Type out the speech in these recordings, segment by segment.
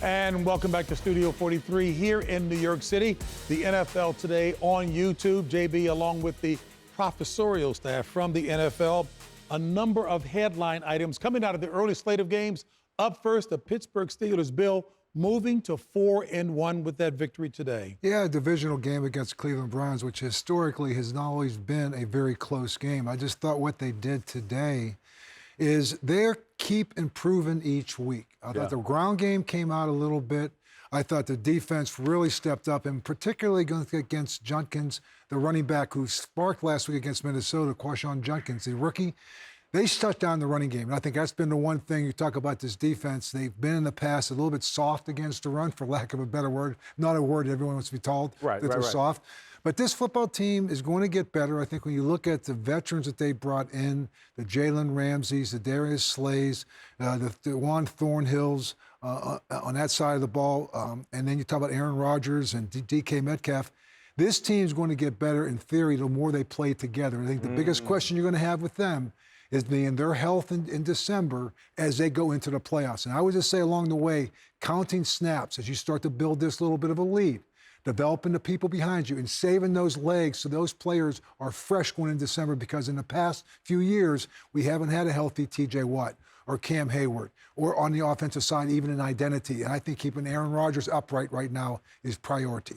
And welcome back to Studio 43 here in New York City. The NFL Today on YouTube. JB, along with the professorial staff from the NFL, a number of headline items coming out of the early slate of games. Up first, the Pittsburgh Steelers, Bill, moving to 4-1 with that victory today. Yeah, a divisional game against Cleveland Browns, which historically has not always been a very close game. I just thought what they did today is they keep improving each week. I thought the ground game came out a little bit. I thought the defense really stepped up, and particularly against Junkins, the running back who sparked last week against Minnesota, Quashon Junkins, the rookie. They shut down the running game. And I think that's been the one thing you talk about this defense. They've been in the past a little bit soft against the run, for lack of a better word. Not a word everyone wants to be told that they're soft. But this football team is going to get better. I think when you look at the veterans that they brought in, the Jalen Ramseys, the Darius Slays, the Juan Thornhills on that side of the ball, and then you talk about Aaron Rodgers and DK Metcalf, this team's going to get better in theory the more they play together. I think the biggest question you're going to have with them is being their health in December as they go into the playoffs. And I would just say along the way, counting snaps as you start to build this little bit of a lead, developing the people behind you and saving those legs so those players are fresh going in December, because in the past few years, we haven't had a healthy TJ Watt or Cam Hayward, or on the offensive side, even an identity. And I think keeping Aaron Rodgers upright right now is priority.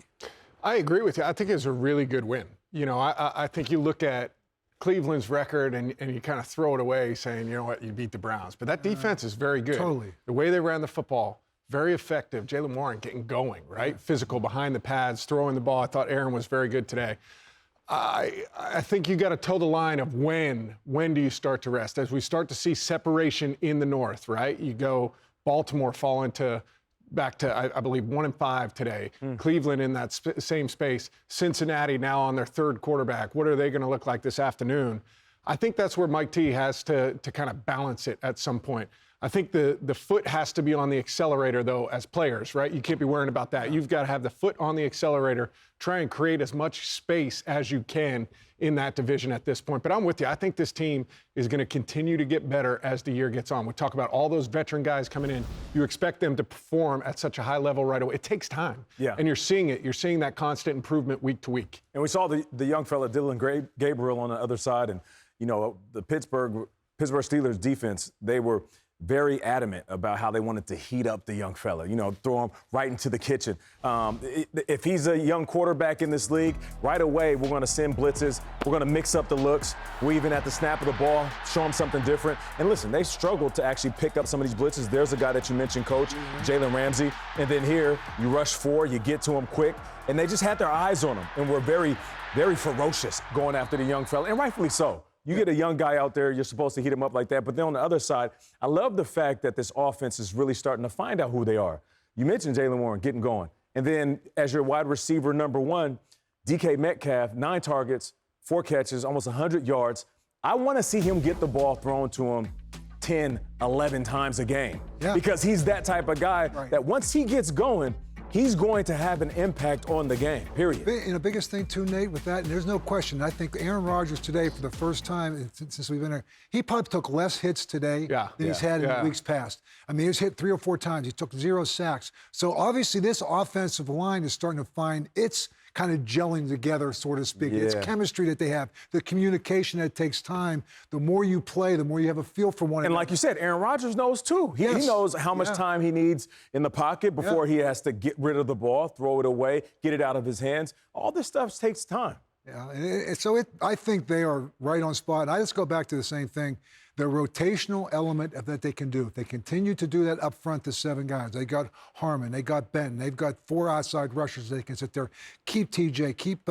I agree with you. I think it's a really good win. You know, I think you look at Cleveland's record and you kind of throw it away saying, you know what, you beat the Browns. But that defense is very good. Totally. The way they ran the football, very effective. Jaylen Warren getting going, right? Physical behind the pads, throwing the ball. I thought Aaron was very good today. I think you got to toe the line of when do you start to rest? As we start to see separation in the North, right? You go Baltimore fall back to, I believe, 1-5 today. Cleveland in that same space. Cincinnati now on their third quarterback. What are they going to look like this afternoon? I think that's where Mike T has to kind of balance it at some point. I think the foot has to be on the accelerator, though, as players, right? You can't be worrying about that. You've got to have the foot on the accelerator, try and create as much space as you can in that division at this point. But I'm with you. I think this team is going to continue to get better as the year gets on. We talk about all those veteran guys coming in. You expect them to perform at such a high level right away. It takes time. Yeah. And you're seeing it. You're seeing that constant improvement week to week. And we saw the young fella, Dylan Gabriel, on the other side. And, you know, the Pittsburgh Steelers defense, they were very adamant about how they wanted to heat up the young fella, you know, throw him right into the kitchen. If he's a young quarterback in this league, right away we're going to send blitzes. We're going to mix up the looks. We even at the snap of the ball, show them something different. And listen, they struggled to actually pick up some of these blitzes. There's a guy that you mentioned, Coach, Jalen Ramsey. And then here, you rush 4, you get to him quick. And they just had their eyes on him and were very, very ferocious going after the young fella, and rightfully so. You get a young guy out there, you're supposed to heat him up like that. But then on the other side, I love the fact that this offense is really starting to find out who they are. You mentioned Jaylen Warren getting going. And then as your wide receiver number 1, DK Metcalf, 9 targets, 4 catches, almost 100 yards. I want to see him get the ball thrown to him 10, 11 times a game. Yeah. Because he's that type of guy that once he gets going, he's going to have an impact on the game, period. And the biggest thing, too, Nate, with that, and there's no question, I think Aaron Rodgers today, for the first time since we've been there, he probably took less hits today than he's had in weeks past. I mean, he was hit 3 or 4 times. He took 0 sacks. So, obviously, this offensive line is starting to find its kind of gelling together, so to speak. It's chemistry that they have, the communication that takes time. The more you play, the more you have a feel for one another. And like you said, Aaron Rodgers knows too. He knows how much time he needs in the pocket before he has to get rid of the ball, throw it away, get it out of his hands. All this stuff takes time. Yeah, I think they are right on spot. I just go back to the same thing. The rotational element of that they can do. If they continue to do that up front to 7 guys. They got Harmon, they got Benton, they've got 4 outside rushers. They can sit there, keep TJ, keep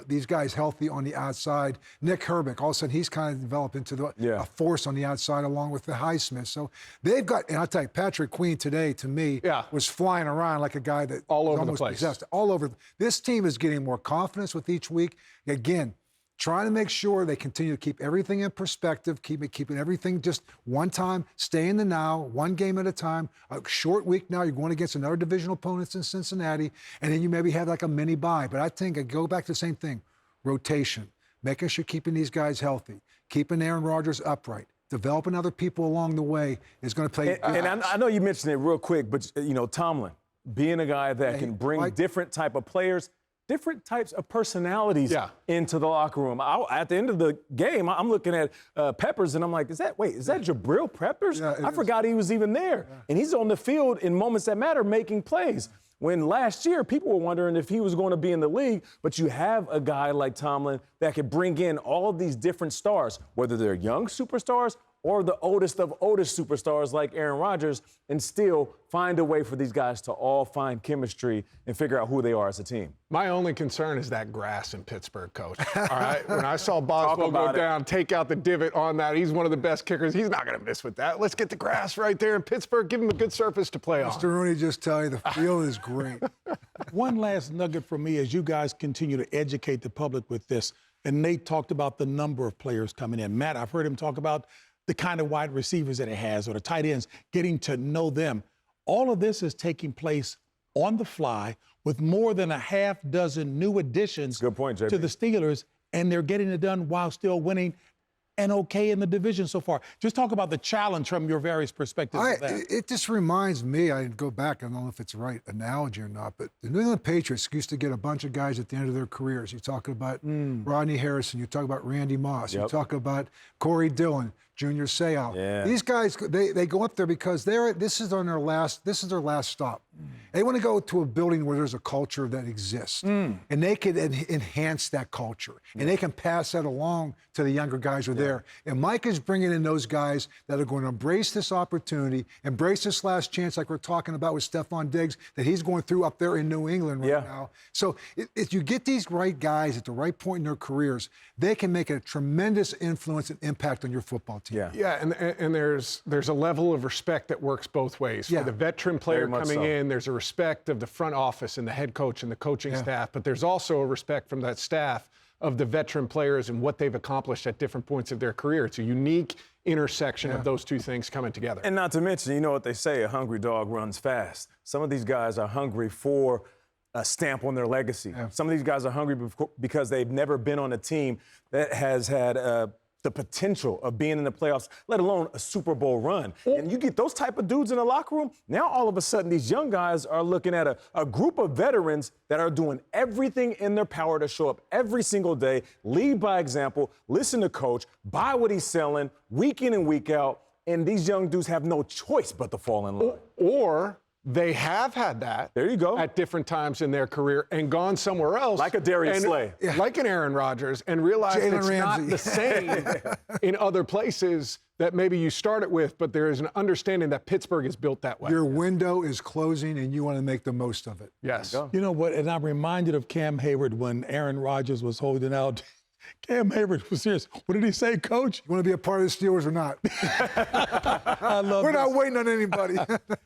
these guys healthy on the outside. Nick Herbig, all of a sudden he's kind of developed into a force on the outside along with the Highsmith. So they've got, and I'll tell you, Patrick Queen today to me was flying around like a guy that all over almost the place. Possessed. All over. This team is getting more confidence with each week. Again, trying to make sure they continue to keep everything in perspective, keeping everything just one time, stay in the now, one game at a time. A short week now, you're going against another divisional opponents in Cincinnati, and then you maybe have like a mini bye. But I think I go back to the same thing, rotation, making sure keeping these guys healthy, keeping Aaron Rodgers upright, developing other people along the way is going to play. And I know you mentioned it real quick, but, you know, Tomlin, being a guy that can bring different type of players, different types of personalities into the locker room. At the end of the game, I'm looking at Peppers, and I'm like, is that Jabril Peppers? Yeah, I forgot he was even there. Yeah. And he's on the field in moments that matter making plays. When last year, people were wondering if he was going to be in the league, but you have a guy like Tomlin that could bring in all of these different stars, whether they're young superstars or the oldest of oldest superstars like Aaron Rodgers, and still find a way for these guys to all find chemistry and figure out who they are as a team. My only concern is that grass in Pittsburgh, Coach. All right? When I saw Boswell go down, take out the divot on that, he's one of the best kickers. He's not going to miss with that. Let's get the grass right there in Pittsburgh. Give him a good surface to play on. Mr. Rooney, just tell you, the field is great. One last nugget for me as you guys continue to educate the public with this. And Nate talked about the number of players coming in. Matt, I've heard him talk about the kind of wide receivers that it has, or the tight ends, getting to know them. All of this is taking place on the fly with more than a half dozen new additions Good point, JB. to the Steelers, and they're getting it done while still winning and okay in the division so far. Just talk about the challenge from your various perspectives of that. It just reminds me, I go back, I don't know if it's the right analogy or not, but the New England Patriots used to get a bunch of guys at the end of their careers. You talk about Rodney Harrison, you talk about Randy Moss, you talk about Corey Dillon, Junior Seau. Yeah. These guys, they go up there because this is their last stop. They want to go to a building where there's a culture that exists, and they can enhance that culture, and they can pass that along to the younger guys who are there. And Mike is bringing in those guys that are going to embrace this opportunity, embrace this last chance, like we're talking about with Stephon Diggs, that he's going through up there in New England right now. So if you get these right guys at the right point in their careers, they can make a tremendous influence and impact on your football team. Yeah, and there's a level of respect that works both ways. For the veteran player coming in, there's a respect of the front office and the head coach and the coaching staff, but there's also a respect from that staff of the veteran players and what they've accomplished at different points of their career. It's a unique intersection of those two things coming together. And not to mention, you know what they say, a hungry dog runs fast. Some of these guys are hungry for a stamp on their legacy. Some of these guys are hungry because they've never been on a team that has had the potential of being in the playoffs, let alone a Super Bowl run. And you get those type of dudes in the locker room, now all of a sudden these young guys are looking at a group of veterans that are doing everything in their power to show up every single day, lead by example, listen to coach, buy what he's selling, week in and week out, and these young dudes have no choice but to fall in line. Or they have had that. There you go. At different times in their career and gone somewhere else. Like a Darius Slay. Like an Aaron Rodgers, and realized it's not the same in other places that maybe you started with, but there is an understanding that Pittsburgh is built that way. Your window is closing, and you want to make the most of it. Yes. You know what? And I'm reminded of Cam Hayward when Aaron Rodgers was holding out. Cam Hayward was serious. What did he say, Coach? You want to be a part of the Steelers or not? I love We're not waiting on anybody.